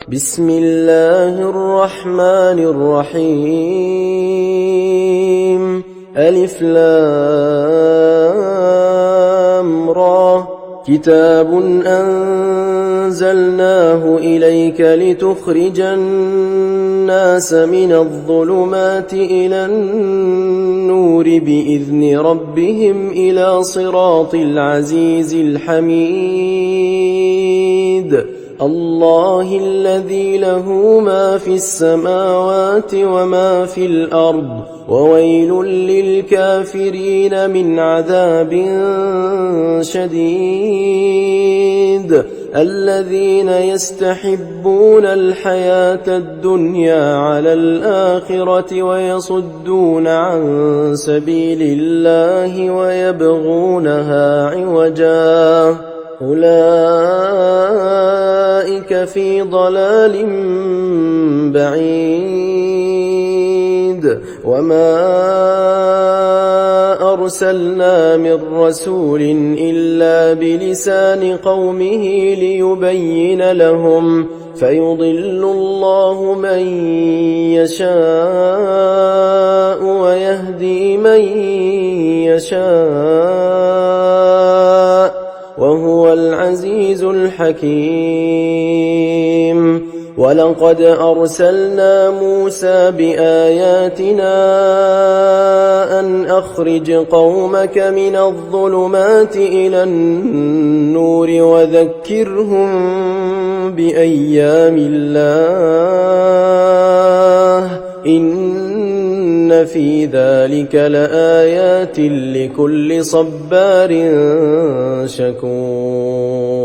بسم الله الرحمن الرحيم. ألف لام را. كتاب أنزلناه إليك لتخرج الناس من الظلمات إلى النور بإذن ربهم إلى صراط العزيز الحميد. الله الذي له ما في السماوات وما في الأرض، وويل للكافرين من عذاب شديد. الذين يستحبون الحياة الدنيا على الآخرة ويصدون عن سبيل الله ويبغونها عوجا، أولئك في ضلال بعيد. وما أرسلنا من رسول إلا بلسان قومه ليبين لهم، فيضل الله من يشاء ويهدي من يشاء، وهو العزيز الحكيم. ولقد أرسلنا موسى بآياتنا أن أخرج قومك من الظلمات إلى النور وذكرهم بأيام الله، إن في ذلك لآيات لكل صبار شكور.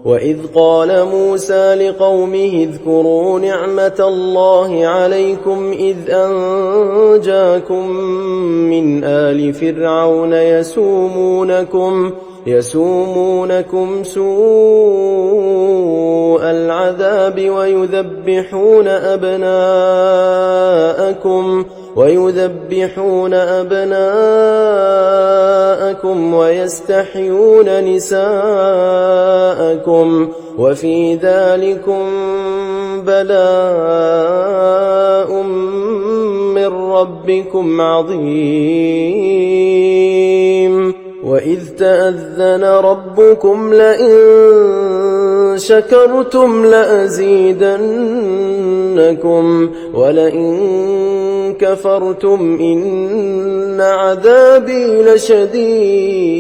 وإذ قال موسى لقومه اذكروا نعمة الله عليكم إذ أنجاكم من آل فرعون يسومونكم سوء العذاب ويذبحون أبناءكم ويستحيون نساءكم، وفي ذلكم بلاء من ربكم عظيم. وإذ تأذن ربكم لئن شكرتم لأزيدنكم ولئن كفرتم إن عذابي لشديد.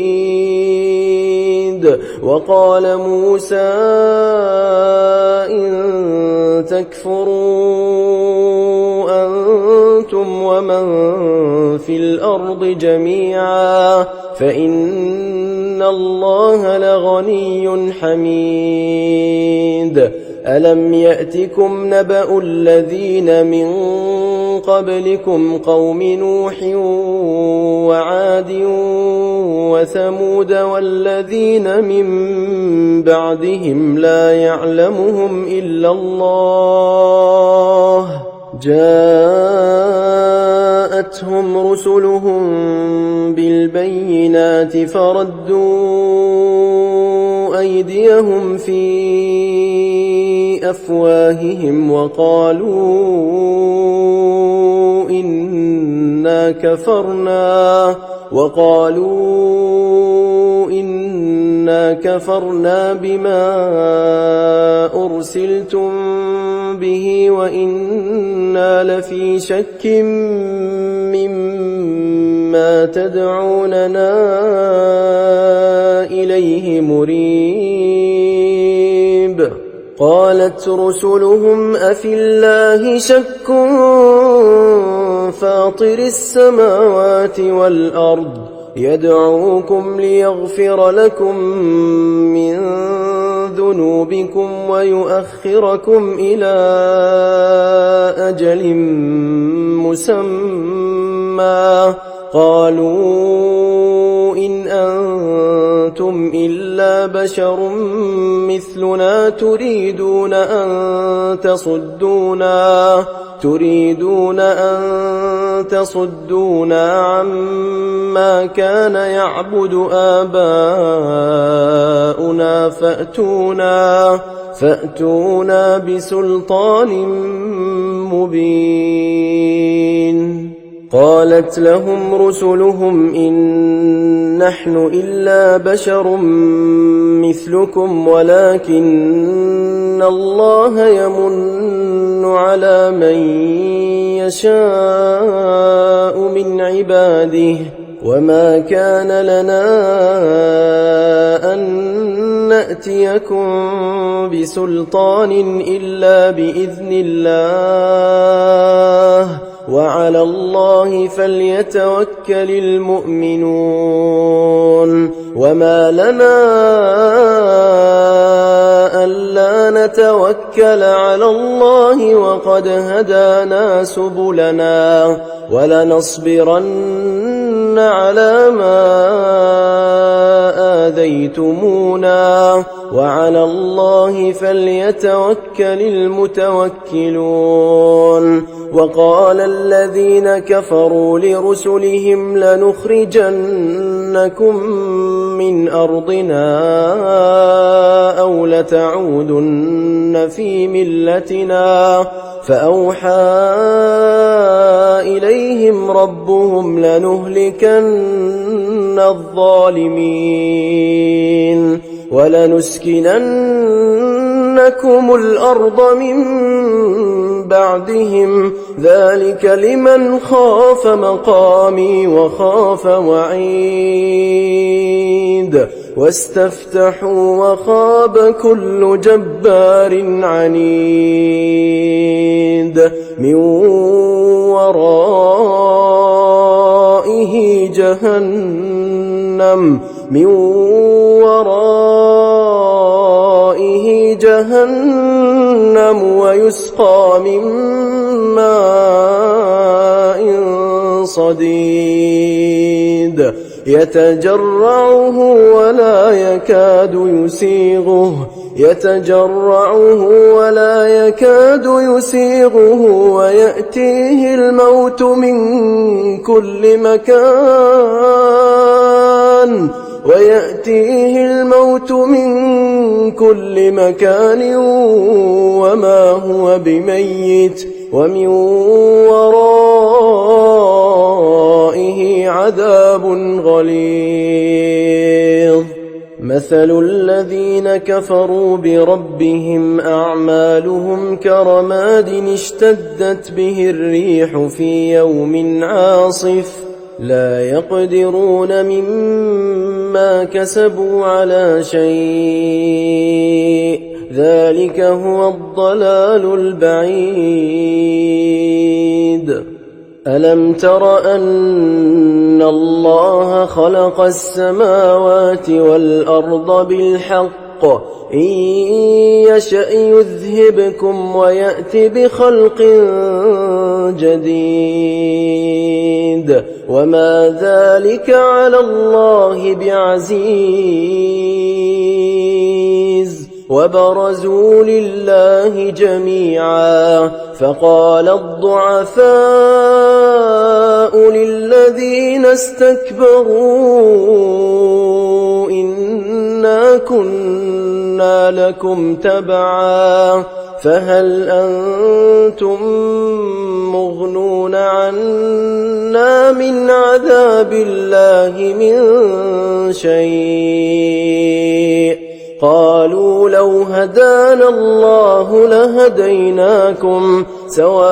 وقال موسى إن تكفروا أنتم ومن في الأرض جميعا فإن الله لغني حميد. ألم يأتكم نبأ الذين من قبلكم قوم نوح وعاد وثمود والذين من بعدهم لا يعلمهم إلا الله، جاءتهم رسلهم بالبينات فردوا أيديهم في أفواههم وقالوا إنا كفرنا بما أرسلتم به وإنا لفي شك مما تدعوننا إليه مريب. قالت رسلهم أفي الله شك فاطر السماوات والأرض يدعوكم ليغفر لكم من ذنوبكم ويؤخركم إلى أجل مسمى، قالوا إن أنتم إلا إلا بشر مثلنا تريدون أن تصدونا عما كان يعبد آباؤنا فأتونا بسلطان مبين. قالت لهم رسلهم إن نحن إلا بشر مثلكم ولكن الله يمن على من يشاء من عباده وما كان لنا أن نأتيكم بسلطان إلا بإذن الله وعلى الله فليتوكل المؤمنون. وما لنا ألا نتوكل على الله وقد هدانا سبلنا ولنصبرن على ما آذيتمونا وعلى الله فليتوكل المتوكلون. وقال الذين كفروا لرسلهم لنخرجنكم من أرضنا أو لتعودن في ملتنا فأوحى إليهم ربهم لنهلكن الظالمين ولنسكننكم الأرض من بعدهم ذلك لمن خاف مقامي وخاف وعيد. واستفتحوا وخاب كل جبار عنيد من ورائه جهنم ويسقى من ماء صديد يتجرعه ولا يكاد يسيغه ويأتيه الموت من كل مكان وما هو بميت ومن ورائه عذاب غليظ. مثل الذين كفروا بربهم أعمالهم كرماد اشتدت به الريح في يوم عاصف لا يقدرون مما كسبوا على شيء ذلك هو الضلال البعيد. ألم تر أن الله خلق السماوات والأرض بالحق إن يشأ يذهبكم ويأت بخلق جديد وما ذلك على الله بعزيز. وبرزوا لله جميعا فقال الضعفاء للذين استكبروا إنا كنا لكم تبعا فهل أنتم مغنون عنا من عذاب الله من شيء؟ قالوا لو هدانا الله لهديناكم سواء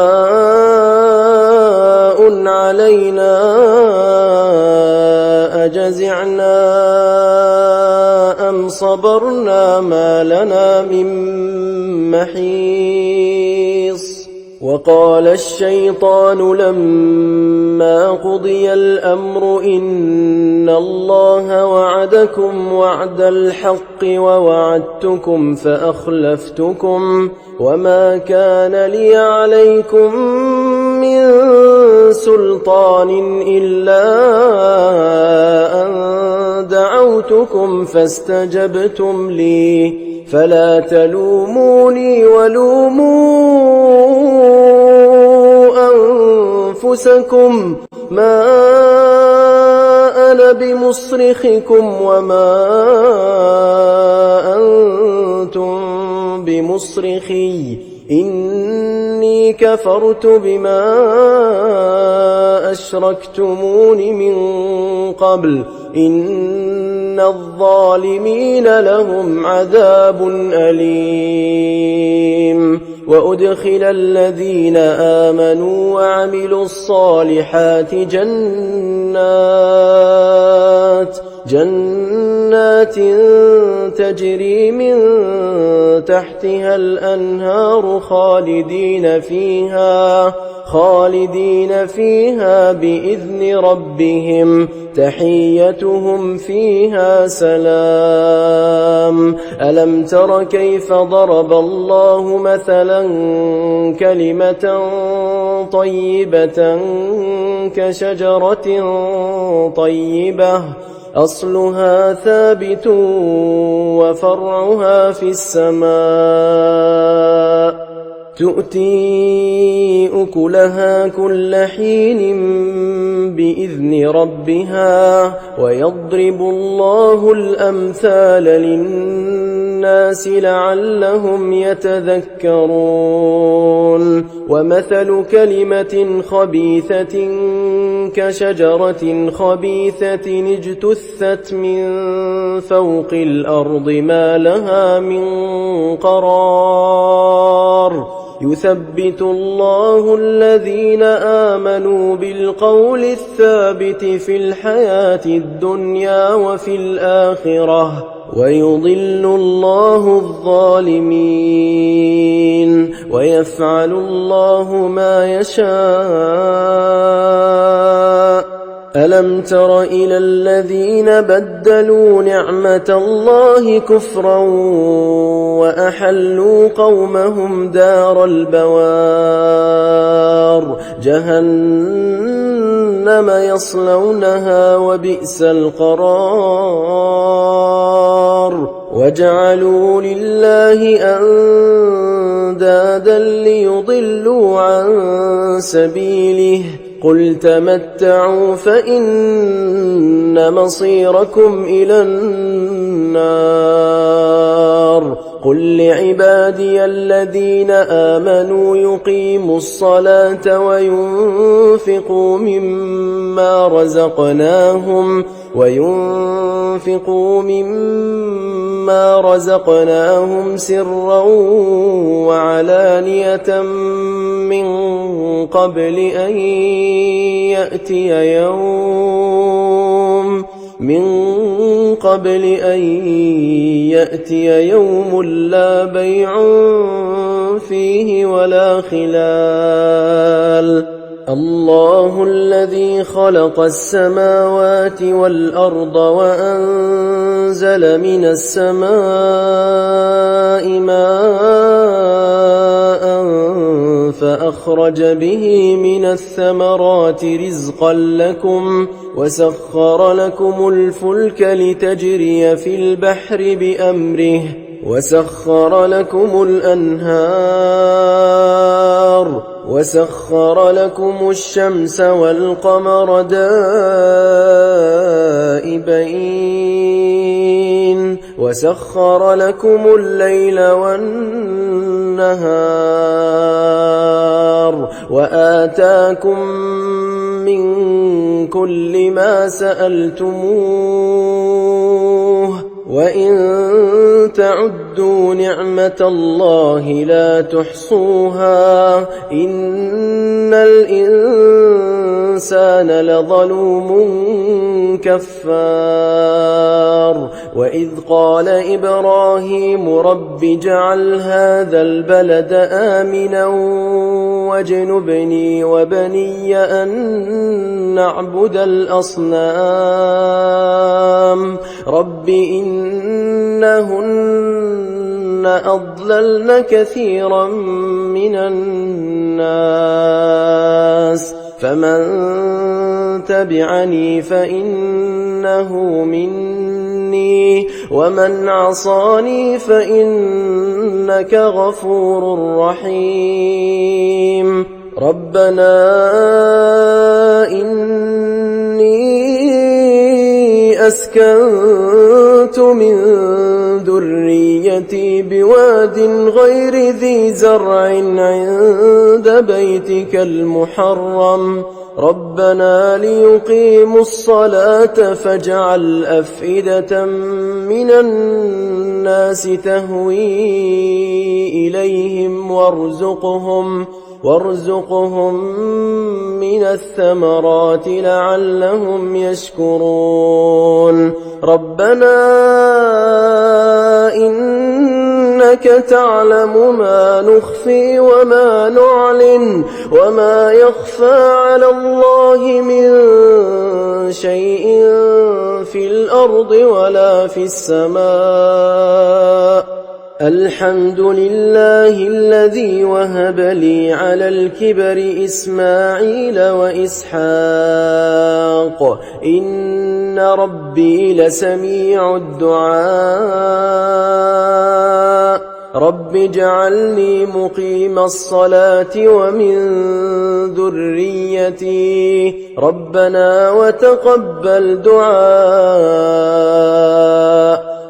علينا أجزعنا أم صبرنا ما لنا من محيص. وقال الشيطان لما قضي الأمر إن الله وعدكم وعد الحق ووعدتكم فأخلفتكم وما كان لي عليكم من سلطان إلا أن دعوتكم فاستجبتم لي فلا تلوموني ولوموا أنفسكم ما أنا بمصرخكم وما أنتم بمصرخي إني كفرت بما أشركتمون من قبل إن الظالمين لهم عذاب أليم وأدخل الذين آمنوا وعملوا الصالحات جنات تجري من تحتها الأنهار خالدين فيها بإذن ربهم تحيتهم فيها سلام ألم تر كيف ضرب الله مثلا كلمة طيبة كشجرة طيبة أصلها ثابت وفرعها في السماء تؤتي أكلها كل حين بإذن ربها ويضرب الله الأمثال للناس لعلهم يتذكرون ومثل كلمة خبيثة كشجرة خبيثة اجتثت من فوق الأرض ما لها من قرار يثبت الله الذين آمنوا بالقول الثابت في الحياة الدنيا وفي الآخرة ويضل الله الظالمين ويفعل الله ما يشاء ألم تر إلى الذين بدلوا نعمة الله كفرا وأحلوا قومهم دار البوار جهنم يصلونها وبئس القرار وجعلوا لله أندادا ليضلوا عن سبيله قل تمتعوا فإن مصيركم إلى النار قل لعبادي الذين آمنوا يقيموا الصلاة وينفقوا مما رزقناهم سرا وعلانية من قبل أن يأتي يوم لا بيع فيه ولا خلال الله الذي خلق السماوات والأرض وأنزل من السماء ماء فأخرج به من الثمرات رزقا لكم وسخر لكم الفلك لتجري في البحر بأمره وسخر لكم الأنهار وسخر لكم الشمس والقمر دائبين وسخر لكم الليل والنهار وآتاكم من كل ما سألتموه وإن تعدوا نعمة الله لا تحصوها إن الإنسان لظلوم كفار وإذ قال إبراهيم رب اجعل هذا البلد آمنا واجنبني وبني أن نعبد الأصنام رب إنهن أضللن كثيرا من الناس فمن تبعني فإنه مني ومن عصاني فإنك غفور رحيم ربنا إني أسكنت من ذريتي بواد غير ذي زرع عند بيتك المحرم ربنا ليقيموا الصلاة فاجعل أفئدة من الناس تهوي إليهم وارزقهم من الثمرات لعلهم يشكرون ربنا إنك تعلم ما نخفي وما نعلن وما يخفى على الله من شيء في الأرض ولا في السماء الحمد لله الذي وهب لي على الكبر إسماعيل وإسحاق إن ربي لسميع الدعاء رب اجعلني مقيم الصلاة ومن ذريتي ربنا وتقبل دعاء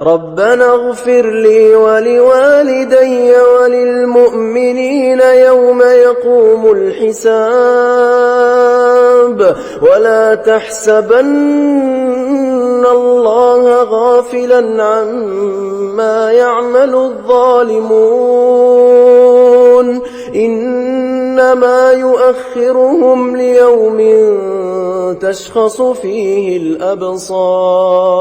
ربنا اغفر لي ولوالدي وللمؤمنين يوم يقوم الحساب ولا تحسبن الله غافلا عما يعمل الظالمون إنما يؤخرهم ليوم تشخص فيه الأبصار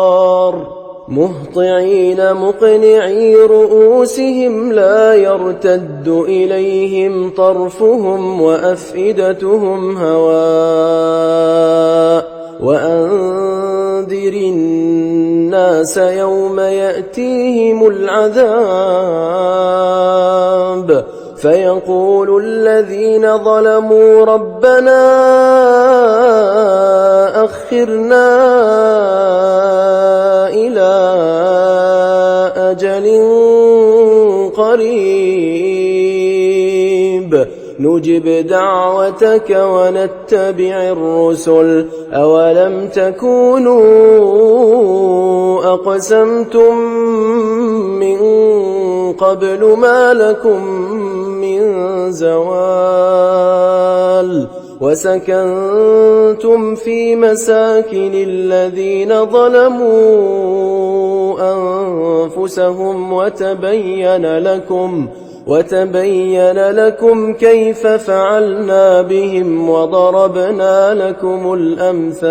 مهطعين مقنعي رؤوسهم لا يرتد إليهم طرفهم وأفئدتهم هواء وأنذر الناس يوم يأتيهم العذاب فيقول الذين ظلموا ربنا أخرنا إلى أجل قريب نجب دعوتك ونتبع الرسل أولم تكونوا أقسمتم من قبل ما لكم من زوال وسكنتم في مساكن الذين ظلموا أنفسهم وتبين لكم كيف فعلنا بهم وضربنا لكم الأمثال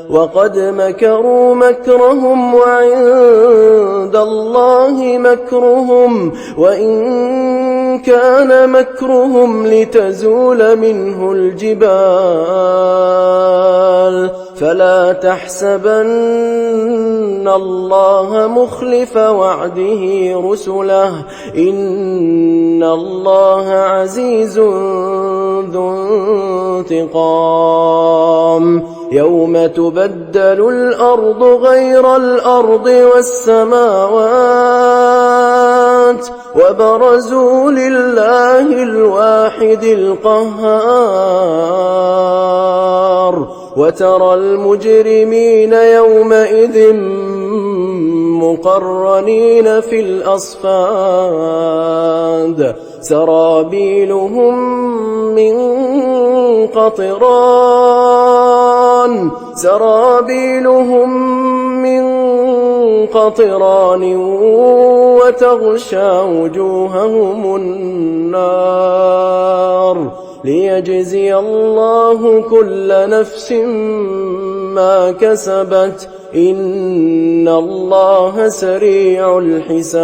وقد مكروا مكرهم وعند الله مكرهم وإن كان مكرهم لتزول منه الجبال فلا تحسبن الله مخلف وعده رسله إن الله عزيز ذو انتقام يوم تبدل الأرض غير الأرض والسماوات وبرزوا لله الواحد القهار وترى المجرمين يومئذ مقرنين في الأصفاد سرابيلهم من قطران وتغشى وجوههم النار ليجزي الله كل نفس ما كسبت إن الله سريع الحساب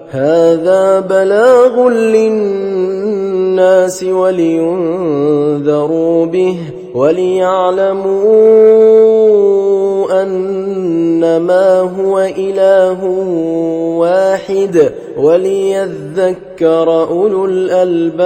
هذا بلاغ للناس ولينذروا به وليعلموا أنما هو إله واحد وليذكر أولو الألباب.